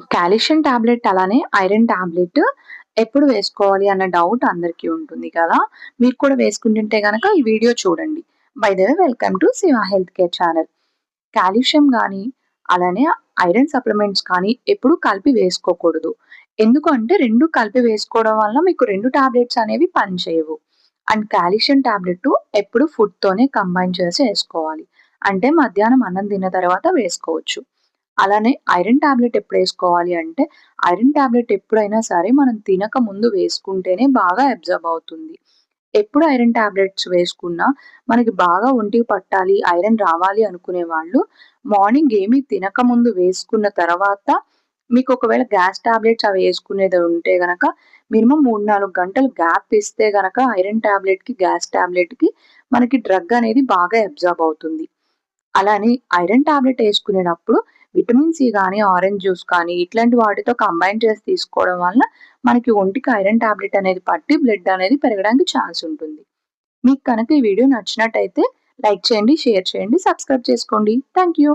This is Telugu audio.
కాల్షియం టాబ్లెట్ అలానే ఐరన్ టాబ్లెట్ ఎప్పుడు వేసుకోవాలి అన్న డౌట్ అందరికీ ఉంటుంది కదా! మీరు కూడా వేసుకుంటుంటే గనక ఈ వీడియో చూడండి. By the way welcome to Shiva health care channel. Calcium గానీ, అలానే ఐరన్ సప్లిమెంట్స్ కానీ ఎప్పుడు కలిపి వేసుకోకూడదు. ఎందుకు అంటే 2 కలిపి వేసుకోవడం వల్ల మీకు 2 టాబ్లెట్స్ అనేవి పనిచేయవు. అండ్ కాల్షియం టాబ్లెట్ ఎప్పుడు ఫుడ్‌తోనే కంబైన్ చేసి ఏసుకోవాలి. అంటే మధ్యాహ్నం అన్నం తిన్న తర్వాత వేసుకోవచ్చు. అలానే ఐరన్ టాబ్లెట్ ఎప్పుడేసుకోవాలి అంటే, ఐరన్ టాబ్లెట్ ఎప్పుడైనా సరే మనం తినక ముందు వేసుకుంటేనే బాగా అబ్జార్బ్ అవుతుంది. ఎప్పుడు ఐరన్ టాబ్లెట్స్ వేసుకున్నా మనకి బాగా ఒంటికి పట్టాలి, ఐరన్ రావాలి అనుకునే వాళ్ళు మార్నింగ్ ఏమీ తినక ముందు వేసుకున్న తర్వాత మీకు ఒకవేళ గ్యాస్ టాబ్లెట్స్ అవి వేసుకునేది ఉంటే గనక మినిమమ్ 3, 4 గంటలు గ్యాప్ ఇస్తే గనక ఐరన్ టాబ్లెట్‌కి, గ్యాస్ టాబ్లెట్‌కి మనకి డ్రగ్ అనేది బాగా అబ్జార్బ్ అవుతుంది. అలానే ఐరన్ టాబ్లెట్ యేసుకునేటప్పుడు విటమిన్ సి గానీ, ఆరెంజ్ జ్యూస్ కానీ ఇట్లాంటి వాటితో కంబైన్ చేసి తీసుకోవడం వల్ల మనకి ఒంటికి ఐరన్ టాబ్లెట్ అనేది పట్టి బ్లడ్ అనేది పెరగడానికి ఛాన్స్ ఉంటుంది. మీకు కనుక ఈ వీడియో నచ్చినట్టయితే లైక్ చేయండి, షేర్ చేయండి, సబ్స్క్రైబ్ చేసుకోండి. Thank you.